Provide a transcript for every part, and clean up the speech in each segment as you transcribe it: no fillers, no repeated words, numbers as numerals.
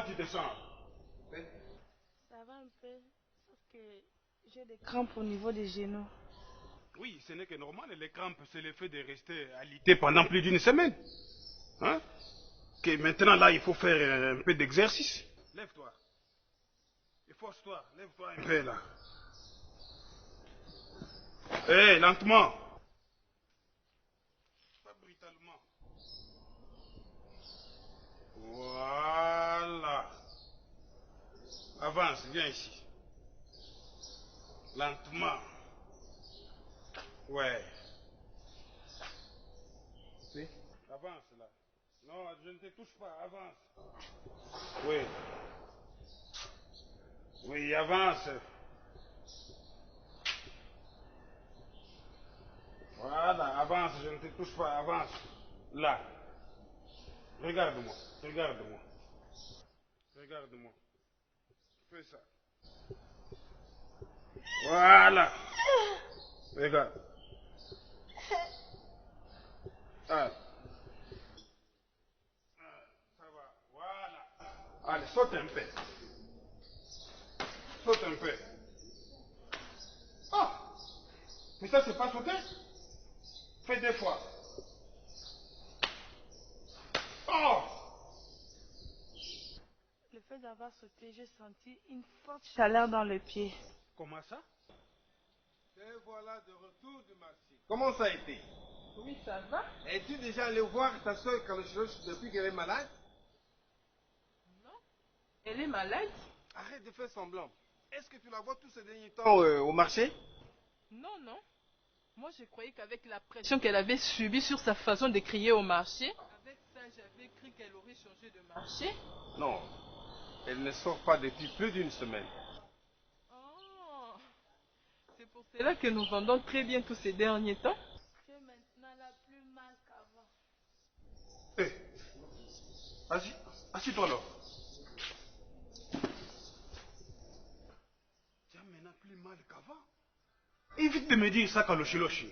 tu te sens? Ça va un peu, sauf que j'ai des crampes au niveau des genoux. Oui, ce n'est que normal. Les crampes, c'est le fait de rester alité pendant plus d'une semaine. Hein? Que maintenant, là, il faut faire un peu d'exercice. Lève-toi. Et force-toi. Lève-toi un peu, là. Hé, lentement. Pas brutalement. Voilà. Avance, viens ici. Lentement. Ouais. Si. Avance, là. Non, je ne te touche pas. Avance. Oui. Oui, avance. Voilà, avance, je ne te touche pas, avance. Là. Regarde-moi, regarde-moi. Regarde-moi. Fais ça. Voilà. Regarde. Ah. Ça va, voilà. Allez, saute un peu. Saute un peu. Ah, mais ça, c'est pas sauter. Fais 2 fois. Oh. Le fait d'avoir sauté, j'ai senti une forte chaleur dans le pied. Comment ça? Et voilà de retour du marché. Comment ça a été? Oui, ça va. Es-tu déjà allé voir ta soeur Kalochiloche depuis qu'elle est malade? Non. Elle est malade? Arrête de faire semblant. Est-ce que tu la vois tous ces derniers temps au marché? Non, non. Moi, je croyais qu'avec la pression qu'elle avait subie sur sa façon de crier au marché, avec ça, j'avais cru qu'elle aurait changé de marché. Non. Elle ne sort pas depuis plus d'une semaine. Oh, c'est pour cela que nous vendons très bien tous ces derniers temps. J'ai maintenant la plus mal qu'avant. Hé, assis-toi là. Tu as maintenant plus mal qu'avant. Évite de me dire ça, Kaloshiloshi.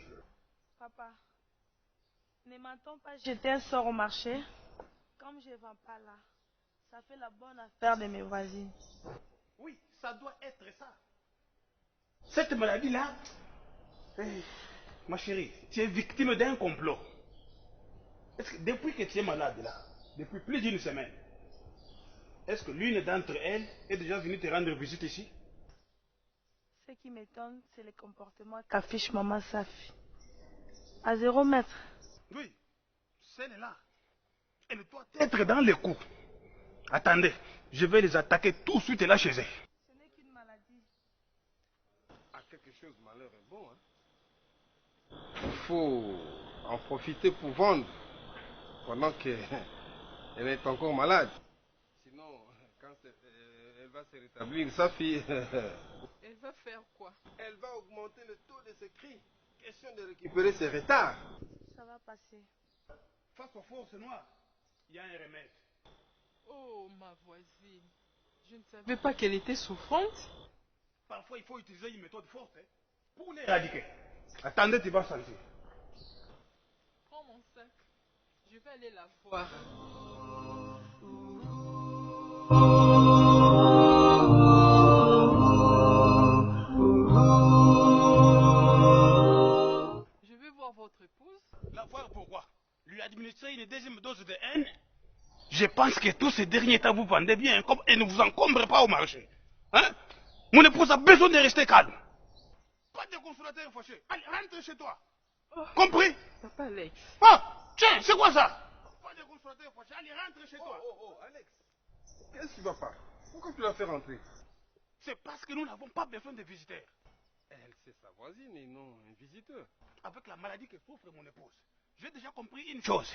Papa, ne m'entends pas jeter un sort au marché? Comme je ne vends pas là, ça fait la bonne affaire de mes voisines. Oui, ça doit être ça. Cette maladie-là, ma chérie, tu es victime d'un complot. Est-ce que depuis que tu es malade là, depuis plus d'une semaine, est-ce que l'une d'entre elles est déjà venue te rendre visite ici? Ce qui m'étonne, c'est le comportement qu'affiche maman Safi. À 0 mètre. Oui, celle-là, elle doit être dans les coups. Attendez, je vais les attaquer tout de suite là chez eux. Ce n'est qu'une maladie. Ah, quelque chose, malheur est bon. Hein? Il faut en profiter pour vendre pendant qu'elle est encore malade. Sinon, quand elle va se rétablir, sa fille, Elle va faire quoi? elle va augmenter le taux de ses cris. Question de récupérer ses retards. Ça va passer. Face aux forces noires, il y a un remède. Oh, ma voisine. Je ne savais pas qu'elle était souffrante. Parfois, il faut utiliser une méthode forte pour l'éradiquer. Attendez, tu vas sentir. Prends mon sac. Je vais aller la voir. Je vais voir votre épouse. La voir pourquoi? Lui administrer une deuxième dose de haine? Je pense que tous ces derniers temps vous vendez bien et ne vous encombrez pas au marché. Hein? Mon épouse a besoin de rester calme. Pas de consommateurs fâchés. Allez, rentre chez toi. Oh, Compris? Papa Alex. Ah, tiens, c'est quoi ça? Pas de consommateurs fâchés. Allez, rentre chez toi. Oh, Alex. Qu'est-ce qui va pas? Pourquoi tu l'as fait rentrer? C'est parce que nous n'avons pas besoin de visiteurs. Elle, c'est sa voisine et non un visiteur. Avec la maladie que souffre mon épouse, j'ai déjà compris une chose.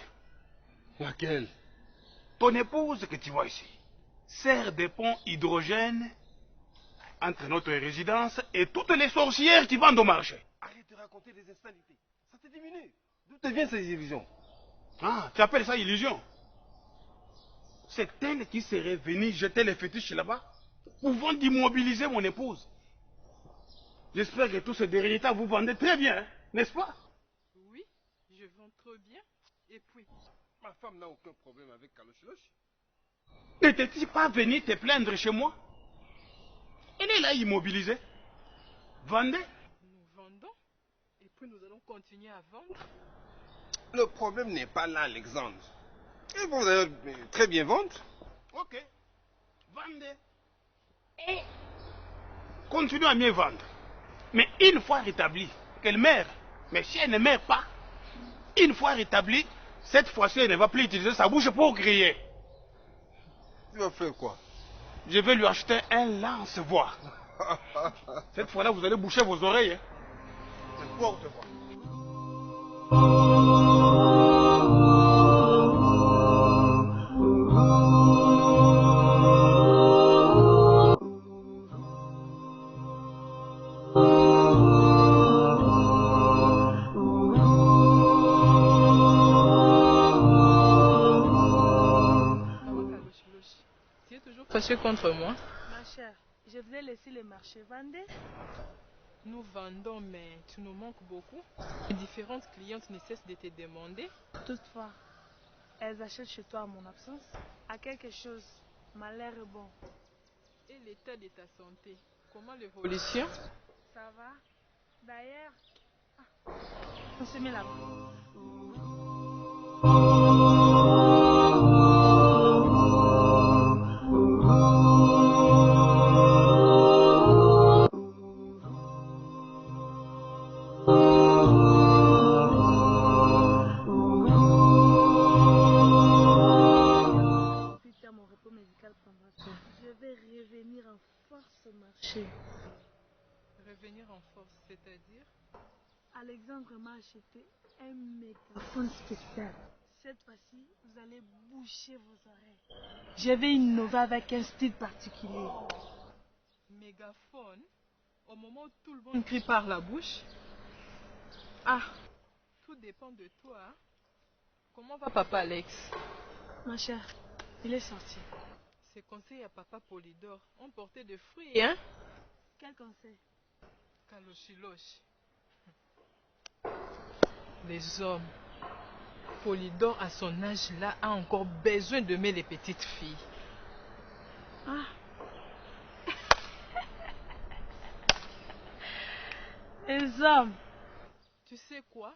Laquelle? Ton épouse que tu vois ici sert de pont hydrogène entre notre résidence et toutes les sorcières qui vendent au marché. Arrête de raconter des instabilités. Ça te diminue. D'où te viennent ces illusions? Ah, tu appelles ça illusion? C'est elle qui serait venue jeter les fétiches là-bas, pouvant d'immobiliser mon épouse. J'espère que tous ces derniers temps vous vendez très bien, hein, n'est-ce pas? Oui, je vends trop bien. Et puis, Ma femme n'a aucun problème avec Kalochiloche. N'étais-tu pas venu te plaindre chez moi? Elle est là immobilisée. Vendez. Nous vendons et puis nous allons continuer à vendre. Le problème n'est pas là, Alexandre. Et vous allez très bien vendre. Ok. Vendez. Et continuez à mieux vendre. Mais une fois rétablie, qu'elle meurt. Mais si elle ne meurt pas, une fois rétablie, cette fois-ci, elle ne va plus utiliser sa bouche pour crier. Tu vas faire quoi? Je vais lui acheter un lance-voix. Cette fois-là, vous allez boucher vos oreilles. Hein. N'importe quoi. Tu es toujours fâché contre moi? Ma chère, je voulais laisser le marché. Vendez. Nous vendons, mais tu nous manques beaucoup. Les différentes clientes ne cessent de te demander. Toutefois, elles achètent chez toi à mon absence. À quelque chose, ma l'air est bon. Et l'état de ta santé? Comment l'évolution? Ça va? D'ailleurs, on se met là-bas. Mon repos médical prendra fin. Je vais revenir en force au marché. Revenir en force, c'est-à-dire? Alexandre m'a acheté un mégaphone spécial. Cette fois-ci, vous allez boucher vos oreilles. Je vais innover avec un style particulier. Mégaphone? Au moment où tout le monde crie par la bouche? Ah, tout dépend de toi. Hein? Comment va papa Alex? Ma chère, il est sorti. Ses conseils à papa Polydore ont porté de fruits, hein? Quel conseil? Kalochiloche. Les hommes. Polydore, à son âge-là, a encore besoin d'aimer les petites filles. Ah. Les hommes. Tu sais quoi?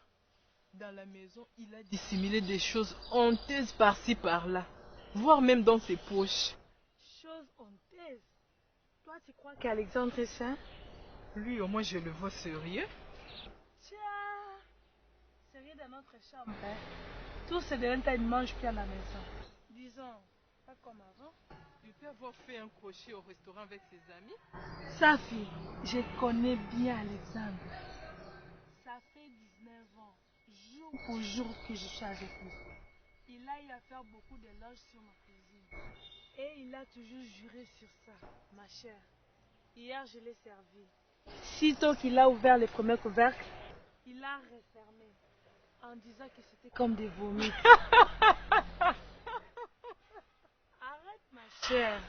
Dans la maison, il a dissimulé des choses honteuses par-ci par-là. Voire même dans ses poches. Choses honteuses? Toi, tu crois qu'Alexandre est sain? Lui, au moins, je le vois sérieux. Tiens, sérieux dans notre chambre. Hein? Tout ce détail ne mange plus à la maison. Disons, pas comme avant. Il peut avoir fait un crochet au restaurant avec ses amis. Sa fille, je connais bien Alexandre. Ça fait 19 ans, jour pour jour que je suis avec lui. Il a eu à faire beaucoup d'éloges sur ma cuisine. Et il a toujours juré sur ça, ma chère. Hier, je l'ai servi. Sitôt qu'il a ouvert les premiers couvercles, il a refermé en disant que c'était comme des vomis. Arrête, ma chère.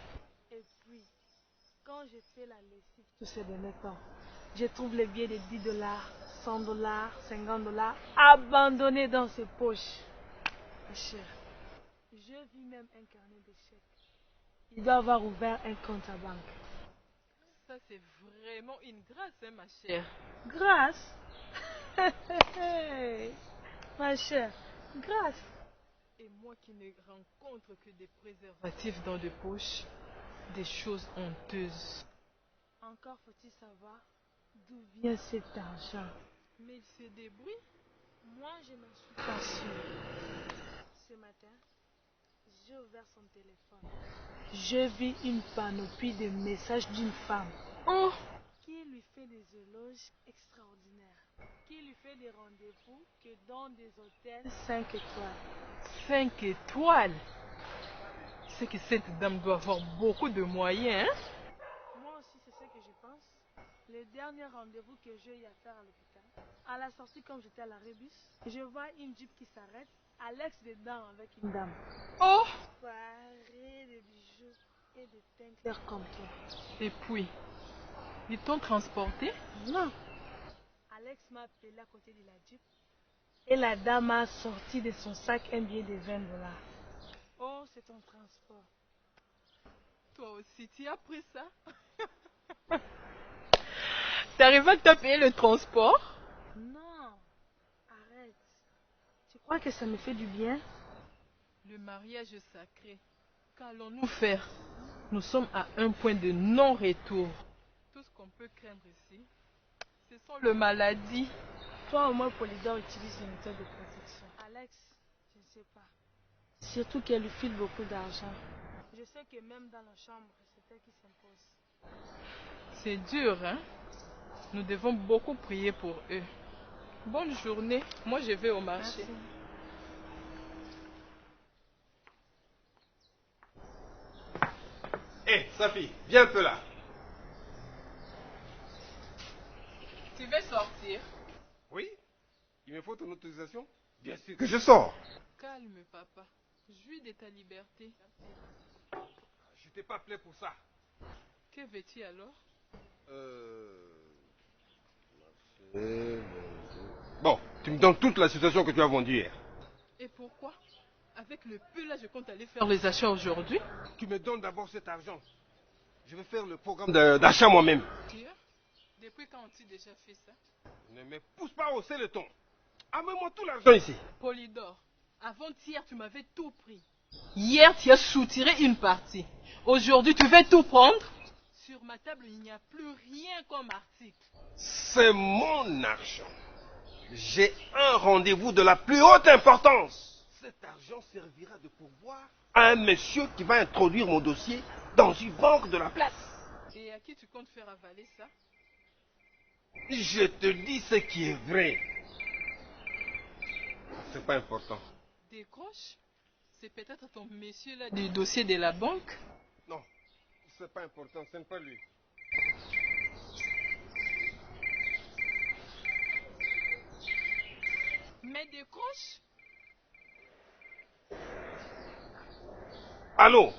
Et puis, quand je fais la lessive tous ces derniers temps, je trouve les billets de 10 dollars, 100 dollars, 50 dollars abandonnés dans ses poches. Ma chère, je vis même un carnet de chèques. Il doit avoir ouvert un compte à banque. Ça, c'est vraiment une grâce, hein, ma chère. Grâce? Ma chère, grâce. Et moi qui ne rencontre que des préservatifs dans des poches, des choses honteuses. Encore faut-il savoir d'où vient cet argent. Mais il se débrouille. Moi, je n'en suis pas sûre. Ce matin, j'ai ouvert son téléphone. Je vis une panoplie de messages d'une femme. Oh! Qui lui fait des éloges extraordinaires. Qui lui fait des rendez-vous que dans des hôtels 5 étoiles. 5 étoiles? C'est que cette dame doit avoir beaucoup de moyens, hein? Moi aussi, c'est ce que je pense. Le dernier rendez-vous que j'ai eu à faire à l'hôpital, à la sortie, comme j'étais à la rébus, je vois une jeep qui s'arrête, Alex dedans avec une dame. Oh! Parée de bijoux et de teint clair comme toi. Et puis, ils t'ont transporté? Non. Alex m'a appelé à côté de la jeep et la dame a sorti de son sac un billet de 20 dollars. Oh, c'est ton transport. Toi aussi, tu as pris ça? T'arrives à te payer le transport? Non, arrête. Tu crois que ça me fait du bien? Le mariage est sacré. Qu'allons-nous faire? Nous sommes à un point de non-retour. Tout ce qu'on peut craindre ici, ce sont les maladies. Toi au moins Polydor utilise les méthodes de protection. Alex, je ne sais pas. Surtout qu'elle lui file beaucoup d'argent. Je sais que même dans la chambre, c'est elle qui s'impose. C'est dur, hein? Nous devons beaucoup prier pour eux. Bonne journée. Moi, je vais au marché. Merci. Hé, Safi, viens un peu là. Tu veux sortir? Oui? Il me faut ton autorisation? Bien sûr que je sors. Calme, papa. Jouis de ta liberté. Je t'ai pas appelé pour ça. Que veux-tu alors? Bon, tu me donnes toute la situation que tu as vendue hier. Et pourquoi? Avec le peu là, je compte aller faire les achats aujourd'hui. Tu me donnes d'abord cet argent. Je vais faire le programme d'achat moi-même. Dieu, depuis quand as-tu déjà fait ça? Ne me pousse pas à hausser le ton. Amène-moi tout l'argent ici. Polydor, avant-hier, tu m'avais tout pris. Hier, tu as soutiré une partie. Aujourd'hui, tu veux tout prendre? Sur ma table, il n'y a plus rien comme article. C'est mon argent. J'ai un rendez-vous de la plus haute importance. Cet argent servira de pourboire à un monsieur qui va introduire mon dossier dans une banque de la place. Et à qui tu comptes faire avaler ça? Je te dis ce qui est vrai. C'est pas important. Décroche. C'est peut-être ton monsieur là du dossier de la banque. Non, c'est pas important, ce n'est pas lui. Mais décroche. Allô?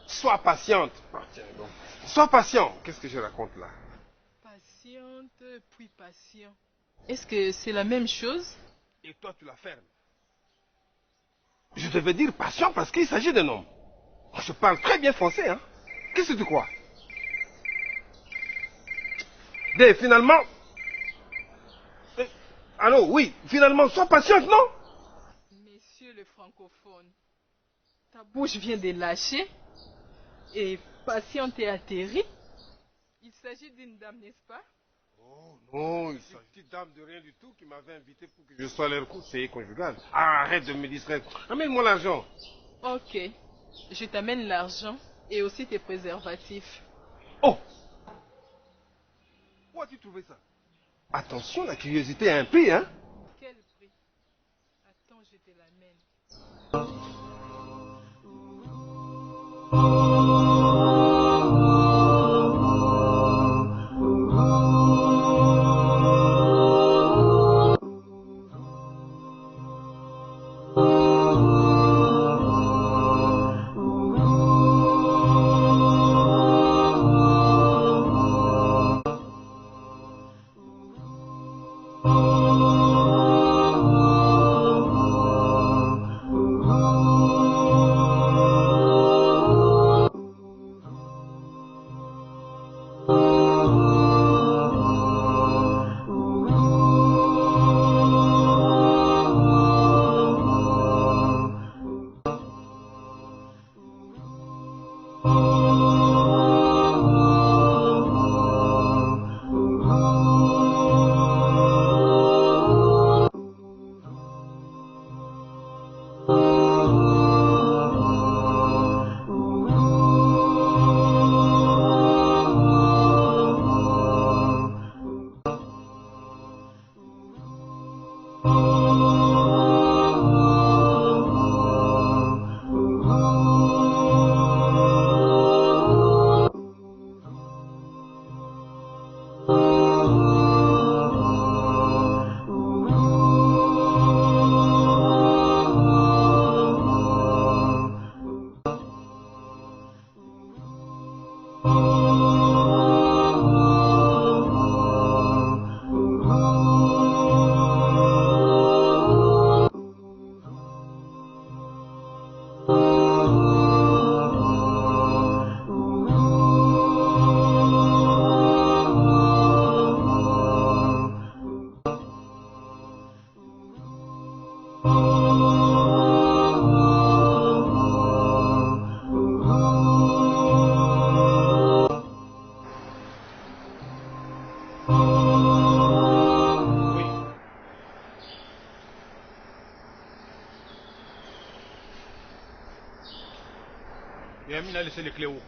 Sois patiente. Ah, tiens, donc. Sois patient. Qu'est-ce que je raconte là? Patiente, puis patient. Est-ce que c'est la même chose? Et toi, tu la fermes. Je devais dire patient parce qu'il s'agit d'un homme. Je parle très bien français, hein? Qu'est-ce que tu crois? Finalement... allô, oui, finalement, sois patiente, non? Monsieur le francophone, ta bouche vient de lâcher et patiente et atterrie. Il s'agit d'une dame, n'est-ce pas? Oh non, il s'agit d'une dame de rien du tout qui m'avait invité pour que je sois leur conseiller conjugal. Ah, arrête de me distraire. Amène-moi l'argent. Ok, je t'amène l'argent et aussi tes préservatifs. Oh! Où as-tu trouvé ça? Attention, la curiosité a un prix, hein? Quel prix? Attends, je te l'amène. Oh Il a laissé les clés où?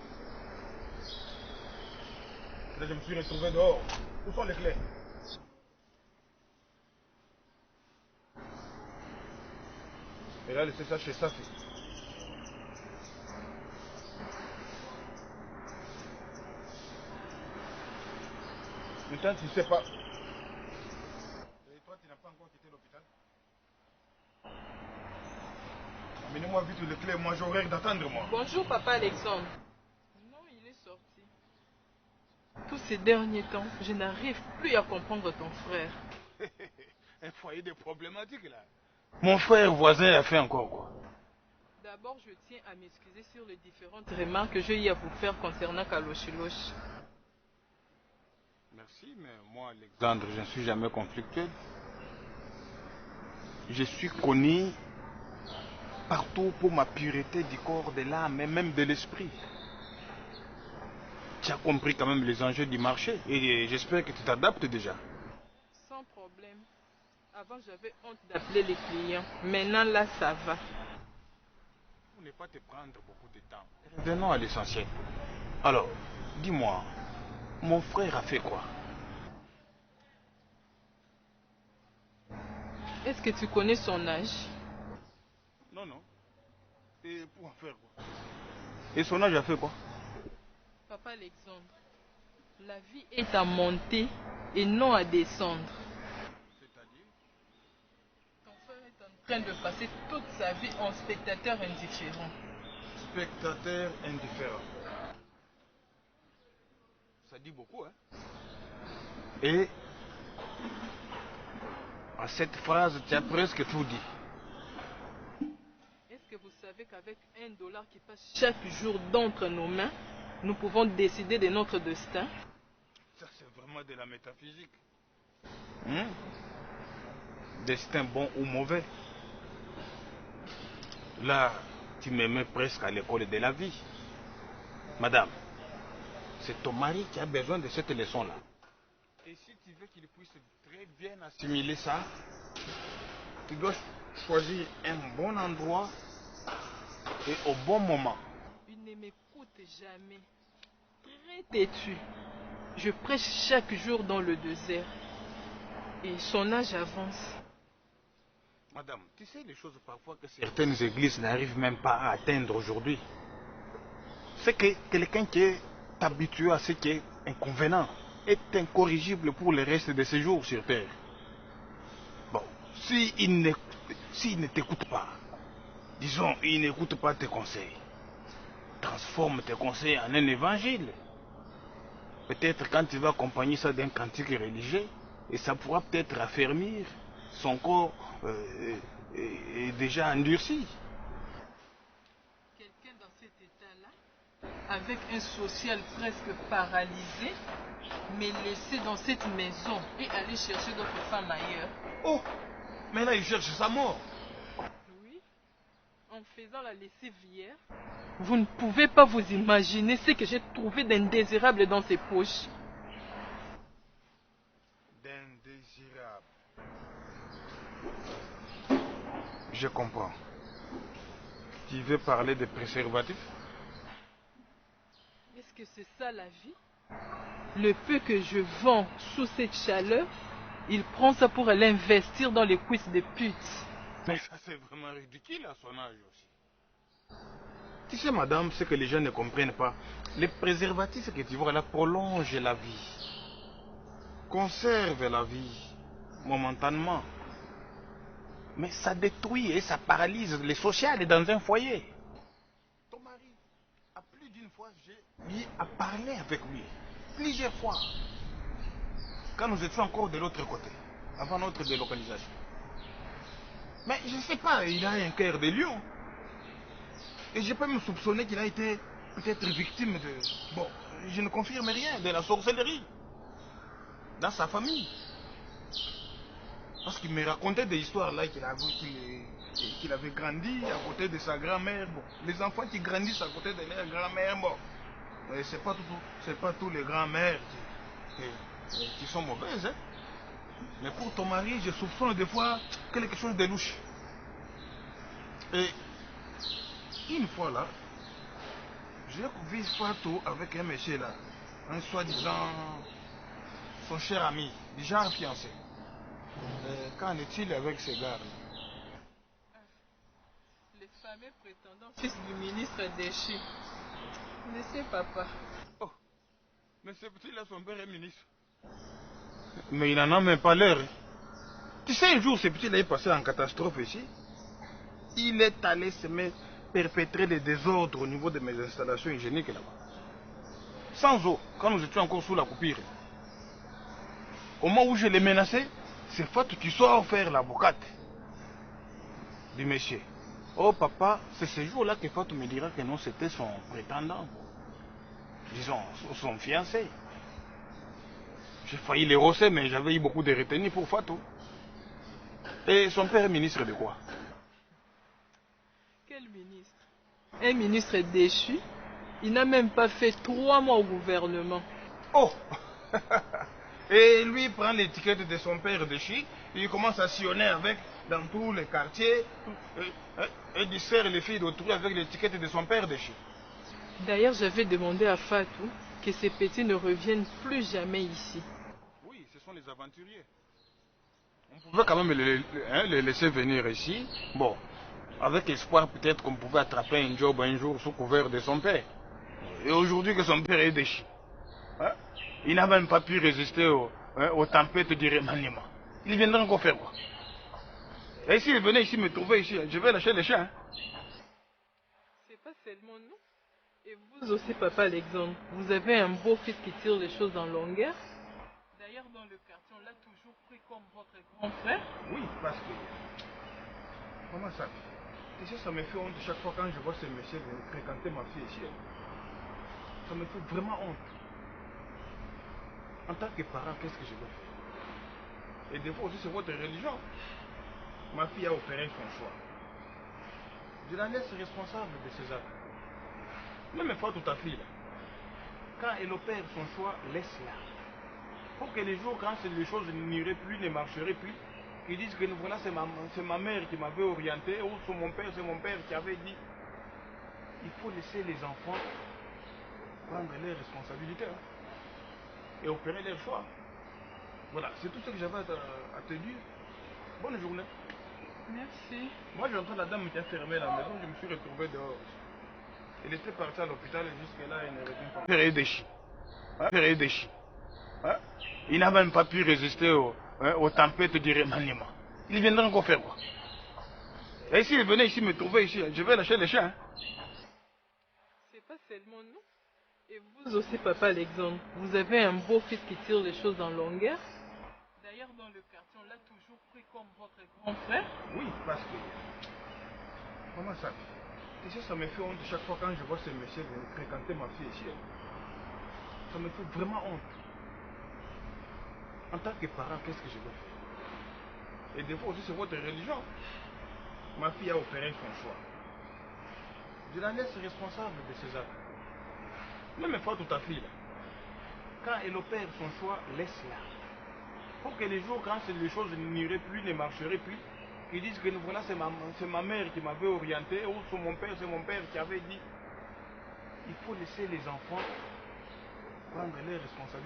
Là, je me suis retrouvé dehors. Où sont les clés? Il a laissé ça chez sa fille. Maintenant, tu ne sais pas. Et toi, tu n'as pas encore quitté l'hôpital? Amenez-moi vite les clés, moi j'ai horaire d'attendre, moi. Bonjour, papa Alexandre. Non, il est sorti. Tous ces derniers temps, je n'arrive plus à comprendre ton frère. Un foyer de problématiques, là. Mon frère voisin a fait encore quoi? D'abord, je tiens à m'excuser sur les différentes remarques que j'ai eu à vous faire concernant Kalochiloche. Merci, mais moi, Alexandre, je ne suis jamais conflictuel. Je suis connu partout pour ma pureté du corps, de l'âme et même de l'esprit. Tu as compris quand même les enjeux du marché et j'espère que tu t'adaptes déjà. Sans problème. Avant, j'avais honte d'appeler les clients. Maintenant, là, ça va. Pour ne pas te prendre beaucoup de temps, revenons à l'essentiel. Alors, dis-moi, mon frère a fait quoi? Est-ce que tu connais son âge? Non, non. Et pour en faire quoi? Et son âge a fait quoi? Papa Alexandre, la vie est à monter et non à descendre. C'est-à-dire? Ton frère est en train de passer toute sa vie en spectateur indifférent. Spectateur indifférent. Ça dit beaucoup, hein? Et à cette phrase, tu as presque tout dit. Est-ce que vous savez qu'avec $1 qui passe chaque jour d'entre nos mains, nous pouvons décider de notre destin? Ça, c'est vraiment de la métaphysique. Destin bon ou mauvais. Là, tu me mets presque à l'école de la vie. Madame, c'est ton mari qui a besoin de cette leçon-là. Et si tu veux qu'il puisse très bien assimiler ça, tu dois choisir un bon endroit et au bon moment. Il ne m'écoute jamais. Très têtu. Je prêche chaque jour dans le désert. Et son âge avance. Madame, tu sais les choses parfois que certaines églises n'arrivent même pas à atteindre aujourd'hui. C'est que quelqu'un qui est habitué à ce qui est inconvénient est incorrigible pour le reste de ses jours sur terre. Bon, s'il ne t'écoute pas, disons, il n'écoute pas tes conseils, transforme tes conseils en un évangile. Peut-être quand tu vas accompagner ça d'un cantique religieux, et ça pourra peut-être affermir son corps est déjà endurci. Quelqu'un dans cet état-là, avec un social presque paralysé, m'est laissé dans cette maison et aller chercher d'autres femmes ailleurs. Oh, mais là il cherche sa mort. Oui, en faisant la lessive hier, vous ne pouvez pas vous imaginer ce que j'ai trouvé d'indésirable dans ses poches. D'indésirable. Je comprends. Tu veux parler de préservatifs? Est-ce que c'est ça la vie? Le peu que je vends sous cette chaleur, il prend ça pour aller investir dans les cuisses des putes. Mais ça c'est vraiment ridicule à son âge aussi. Tu sais madame, ce que les gens ne comprennent pas, les préservatifs que tu vois là prolongent la vie. Conservent la vie, momentanément. Mais ça détruit et ça paralyse les social dans un foyer. Ton mari, à plus d'une fois, j'ai eu à parler avec lui. Plusieurs fois. Quand nous étions encore de l'autre côté, avant notre délocalisation. Mais je ne sais pas, il a un cœur de lion. Et je peux me soupçonner qu'il a été peut-être victime de... Bon, je ne confirme rien, de la sorcellerie. Dans sa famille. Parce qu'il me racontait des histoires là qu'il avait grandi à côté de sa grand-mère. Bon, les enfants qui grandissent à côté de leur grand-mère, bon, c'est pas tous les grands-mères qui sont mauvaises. Hein. Mais pour ton mari, je soupçonne des fois quelque chose de louche. Et une fois là, Je vis Fatou avec un monsieur là, un soi-disant son cher ami, déjà fiancé. Qu'en est-il avec ces gars-là? Les fameux prétendants, fils du ministre déchu. Laissez papa. Oh, mais ce petit-là, son père est ministre. Mais il n'en a même pas l'air. Tu sais, un jour, ce petit-là est passé en catastrophe ici. Il est allé se perpétrer des désordres au niveau de mes installations hygiéniques là-bas. Sans eau, quand nous étions encore sous la coupure. Au moment où je l'ai menacé, c'est Fatou qui soit offert l'avocate du monsieur. Oh papa, c'est ce jour-là que Fatou me dira que non, c'était son prétendant. Disons, son fiancé. J'ai failli les rosser, mais j'avais eu beaucoup de retenue pour Fatou. Et son père est ministre de quoi? Quel ministre? Un ministre déchu? Il n'a même pas fait 3 mois au gouvernement. Oh. Et lui prend l'étiquette de son père déchu, il commence à sillonner avec dans tous les quartiers et distraire les filles d'autrui avec l'étiquette de son père déchu. D'ailleurs, j'avais demandé à Fatou que ces petits ne reviennent plus jamais ici. Oui, ce sont les aventuriers. On pouvait quand même les laisser venir ici. Bon, avec espoir peut-être qu'on pouvait attraper un job un jour sous couvert de son père. Et aujourd'hui que son père est déchu, hein, il n'a même pas pu résister aux tempêtes du remaniement. Il viendra encore faire quoi? Et s'il venait ici me trouver ici, je vais lâcher les chiens. Hein. C'est pas seulement nous. Et vous aussi, papa Alexandre, vous avez un beau fils qui tire les choses en longueur. D'ailleurs, dans le quartier, on l'a toujours pris comme votre grand frère. Oui, parce que... Comment ça? Tu sais, ça me fait honte chaque fois quand je vois ce monsieur venir fréquenter ma fille ici. Hein. Ça me fait vraiment honte. En tant que parent, qu'est-ce que je vais faire? Et des fois aussi, c'est votre religion. Ma fille a opéré son choix. Je la laisse responsable de ses actes. Même pas toute ta fille là. Quand elle opère son choix, laisse-la. Pour que les jours, quand les choses n'iraient plus, ne marcheraient plus, qu'ils disent que voilà, c'est ma mère qui m'avait orienté, ou c'est mon père qui avait dit. Il faut laisser les enfants prendre leurs responsabilités hein, et opérer leur choix. Voilà, c'est tout ce que j'avais à te dire. Bonne journée. Merci. Moi, j'entends la dame qui a fermé la maison, je me suis retrouvé dehors. Elle était partie à l'hôpital et jusque-là, elle ne revient pas. Père est déchu. Hein? Père est déchu. Hein? Il n'a même pas pu résister aux tempêtes du remaniement. Il viendra encore faire quoi? Et s'il venait ici me trouver ici, je vais lâcher les chiens. Hein? C'est pas seulement nous. Et vous aussi, papa Alexandre, vous avez un beau fils qui tire les choses en longueur. D'ailleurs, dans le quartier, on l'a toujours pris comme votre grand frère. Oui, parce que... Comment ça? Tu sais, ça me fait honte chaque fois quand je vois ce monsieur venir fréquenter ma fille ici. Hein. Ça me fait vraiment honte. En tant que parent, qu'est-ce que je vais faire? Et des fois aussi, c'est votre religion. Ma fille a opéré son choix. Je la laisse responsable de ses actes. Même pas toute ta fille là. Quand elle opère son choix, laisse-la. Pour que les jours, quand les choses n'iraient plus, ne marcheraient plus, qu'ils disent que voilà, c'est ma mère qui m'avait orienté, ou c'est mon père qui avait dit. Il faut laisser les enfants prendre leurs responsabilités.